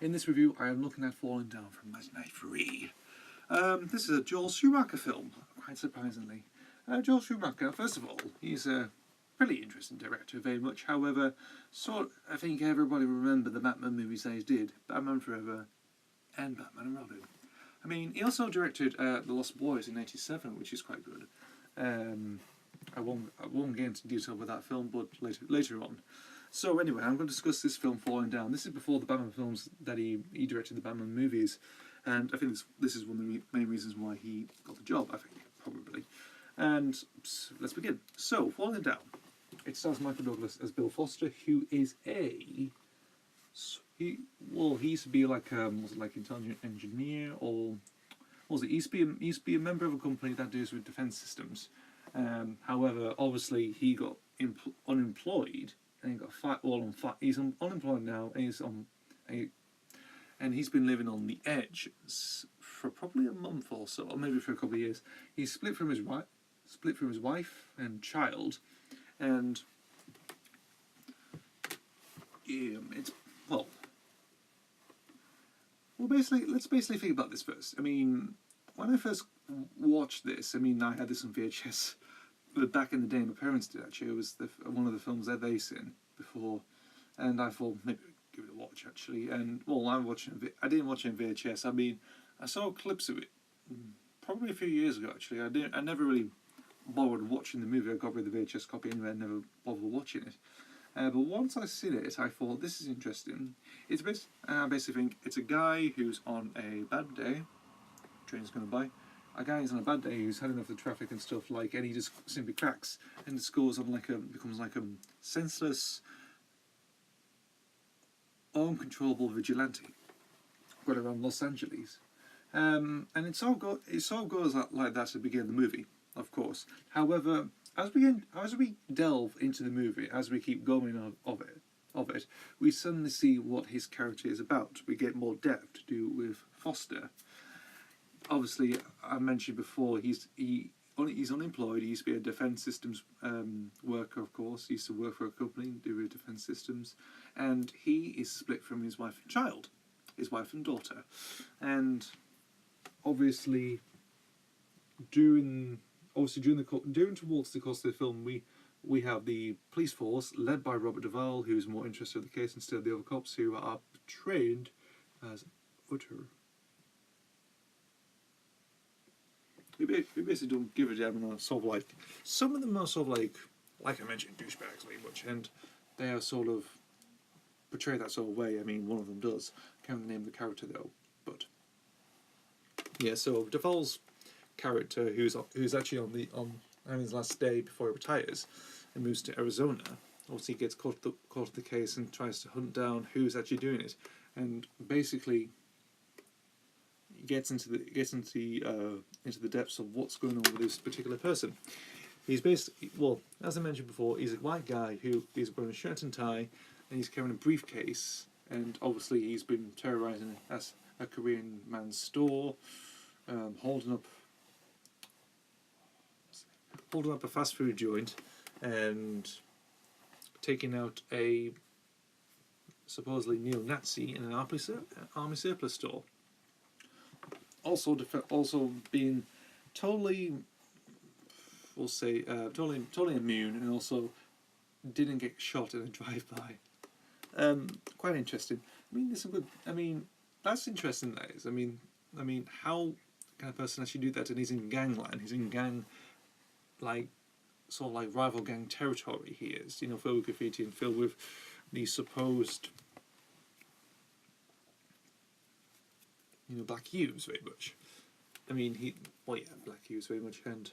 In this review, I am looking at Falling Down from Imaginary 3. This is a Joel Schumacher film, quite surprisingly. Joel Schumacher, first of all, he's a pretty interesting director, very much. However, I think everybody will remember the Batman movies that he did, Batman Forever and Batman and Robin. I mean, he also directed The Lost Boys in '87, which is quite good. I won't get into detail with that film, but later on. So anyway, I'm going to discuss this film, Falling Down. This is before the Batman films that he directed, the Batman movies, and I think this is one of the main reasons why he got the job, I think, probably. And let's begin. So, Falling Down. It stars Michael Douglas as Bill Foster, who is he used to be like intelligent engineer, or was it? He used to be a member of a company that deals with defense systems. However, obviously he got unemployed, and he got he's unemployed now, and he's been living on the edge for probably a month or so, or maybe for a couple of years. He's split from his wife and child, and it's basically, let's think about this first. I mean, when I first watched this, I mean, I had this on VHS. But back in the day, my parents did actually. It was one of the films that they seen before, and I thought maybe give it a watch actually. And I didn't watch it in VHS. I mean, I saw clips of it probably a few years ago actually. I never really bothered watching the movie. I got rid of the VHS copy anyway. I never bothered watching it. But once I seen it, I thought this is interesting. It's basically think it's a guy who's on a bad day. Train's going by. A guy who's on a bad day, who's had enough of the traffic and stuff, and he just simply cracks and just goes on becomes like a senseless, uncontrollable vigilante going around Los Angeles. And it sort of goes like that to begin the movie, of course. However, as we delve into the movie, as we keep going of it, we suddenly see what his character is about. We get more depth to do with Foster. Obviously, I mentioned before, he's unemployed. He used to be a defence systems worker, of course. He used to work for a company, do with defence systems, and he is split from his wife and daughter, and obviously during towards the course of the film, we have the police force led by Robert Duvall, who's more interested in the case instead of the other cops, who are trained as utter. We basically don't give a damn, and sort of like some of them are sort of like I mentioned, douchebags very much, and they are sort of portray that sort of way. I mean, one of them does. Can't name the character though, but yeah. So Duvall's character, who's actually on his last day before he retires, and moves to Arizona. Obviously, he gets caught to the case and tries to hunt down who's actually doing it, and basically gets into the depths of what's going on with this particular person. He's basically, as I mentioned before, he's a white guy who is wearing a shirt and tie, and he's carrying a briefcase, and obviously he's been terrorizing a Korean man's store, holding up a fast food joint, and taking out a supposedly neo-Nazi in an army surplus store. Also being totally, totally immune, and also didn't get shot in a drive-by. Quite interesting. I mean, that's interesting. That is. I mean, how can a person actually do that? And he's in gangland. He's in gang, sort of like rival gang territory. He is, filled with graffiti and filled with the supposed, black youths very much. I mean, black youths very much, and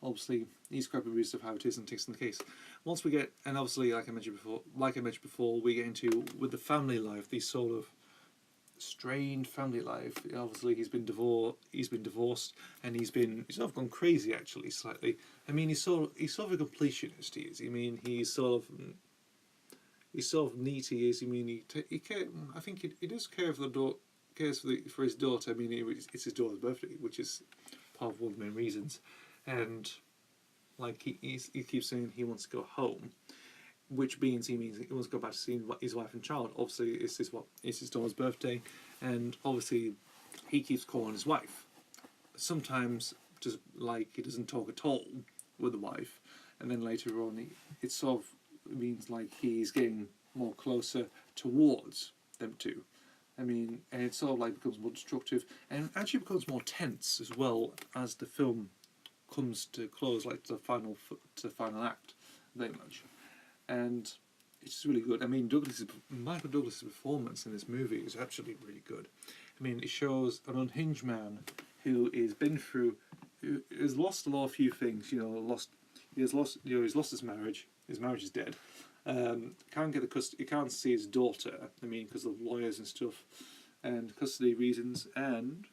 obviously he's grabbing reasons of how it is and takes in the case. Once we get, and obviously, like I mentioned before, we get into with the family life, these sort of strained family life. Obviously, he's been divorced, and he's sort of gone crazy actually slightly. I mean, he's sort of a completionist. He is. I mean, he's sort of neat. He is. I mean, I think he does care for for his daughter. I mean, it's his daughter's birthday, which is part of one of the main reasons. And he keeps saying he wants to go home. which means he wants to go back to seeing his wife and child. Obviously, it's his daughter's birthday, and obviously he keeps calling his wife. Sometimes just like he doesn't talk at all with the wife, and then later on it sort of means like he's getting more closer towards them two. I mean, and it sort of like becomes more destructive, and actually becomes more tense as well as the film comes to close, like to the final act, very much, and it's really good. I mean, Michael Douglas's performance in this movie is actually really good. I mean, it shows an unhinged man who has lost a few things. You know, he's lost his marriage. His marriage is dead. Can't get the custody. He can't see his daughter. I mean, because of lawyers and stuff, and custody reasons, and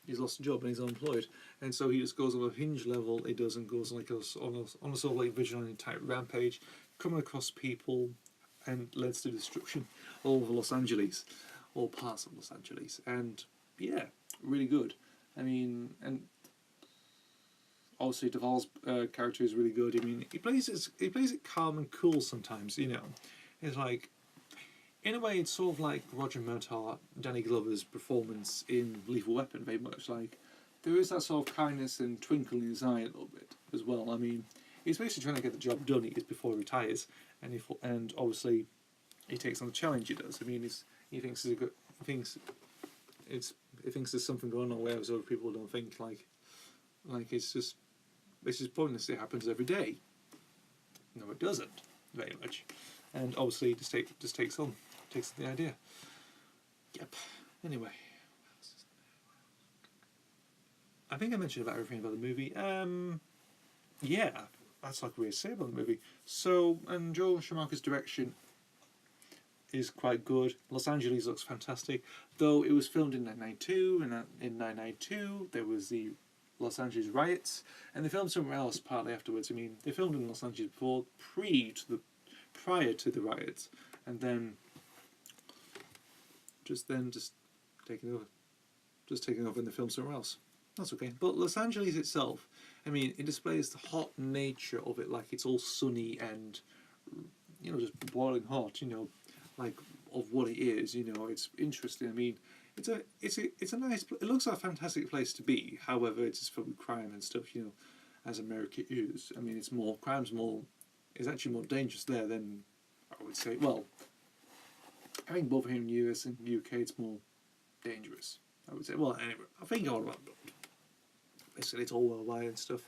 he's lost a job and he's unemployed, and so he just goes on a hinge level. He does, and goes like on a sort of like vigilante type rampage, coming across people, and leads to destruction all over Los Angeles, all parts of Los Angeles, and yeah, really good. I mean, and obviously Duvall's character is really good. I mean, he plays it calm and cool sometimes. You know, it's like, in a way, it's sort of like Roger Murtaugh, Danny Glover's performance in Lethal Weapon, very much. Like, there is that sort of kindness and twinkle in his eye a little bit as well. I mean, he's basically trying to get the job done before he retires, and obviously he takes on the challenge he does. I mean, he thinks there's something going on, whereas other people don't think like it's just pointless. It happens every day. No, it doesn't very much, and obviously he just takes the idea. Yep. Anyway, I think I mentioned about everything about the movie. Yeah, that's like we say about the movie. So, and Joel Schumacher's direction is quite good. Los Angeles looks fantastic, though it was filmed in 1992, and in 1992 there was the Los Angeles riots, and they filmed somewhere else partly afterwards. I mean, they filmed in Los Angeles prior to the riots, and then just taking over and they filmed somewhere else. That's okay. But Los Angeles itself, I mean, it displays the hot nature of it, like it's all sunny and, you know, just boiling hot, you know, like of what it is. You know, it's interesting. I mean, it's a nice. It looks like a fantastic place to be. However, it's filled with crime and stuff. You know, as America is. I mean, it's actually more dangerous there than, I would say. Well, I think both here in the US and UK, it's more dangerous, I would say. Well, anyway, I think all about basically it's all worldwide and stuff.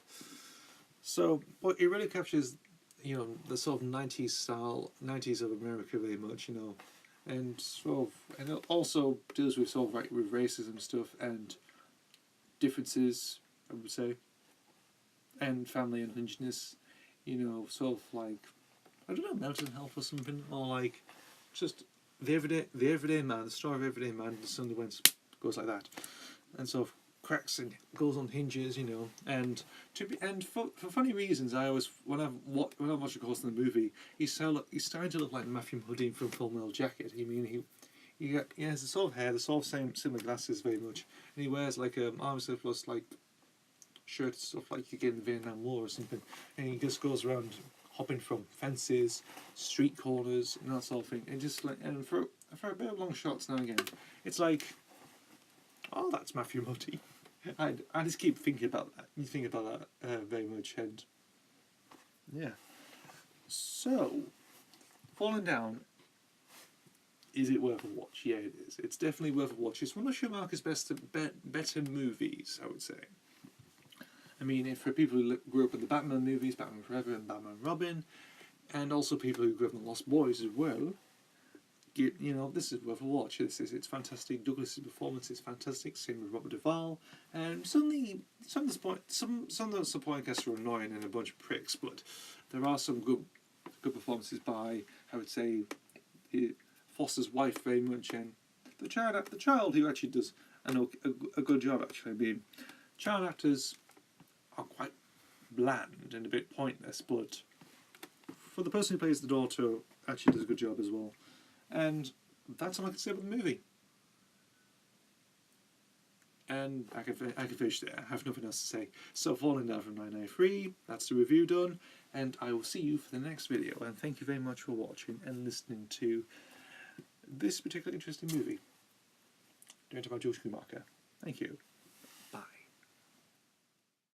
So, but it really captures, you know, the sort of 90s of America very much, you know, and and it also deals with sort of like with racism stuff and differences, I would say, and family unhingedness, you know, sort of like, I don't know, mental health or something, or like just the everyday man, the story of everyday man, the Sunday goes like that, and sort of cracks and goes on hinges, you know, and for funny reasons, I always when I watch, of course, in the movie, he's starting to look like Matthew Modine from Full Metal Jacket. I mean, he has the sort of hair, the sort of similar glasses very much, and he wears like arm surplus like shirt and stuff like you get in the Vietnam War or something, and he just goes around hopping from fences, street corners, and that sort of thing, and just like, and for a bit of long shots now and again, it's like, oh, that's Matthew Modine. I just keep thinking about that. You think about that very much, and yeah. So, Falling Down, is it worth a watch? Yeah, it is. It's definitely worth a watch. It's one of Schumacher's better movies, I would say. I mean, for people who grew up with the Batman movies, Batman Forever and Batman Robin, and also people who grew up in The Lost Boys as well, you know, this is worth a watch. It's fantastic. Douglas's performance is fantastic. Same with Robert Duvall. And suddenly, some of the supporting cast are annoying and a bunch of pricks, but there are some good performances by, I would say, Foster's wife very much, and the child who actually does a good job, actually. I mean, child actors are quite bland and a bit pointless, but for the person who plays the daughter, actually does a good job as well. And that's all I can say about the movie. And I can finish there. I have nothing else to say. So Falling Down from 1993, that's the review done, and I will see you for the next video. And thank you very much for watching and listening to this particularly interesting movie, directed by George Schumacher. Thank you.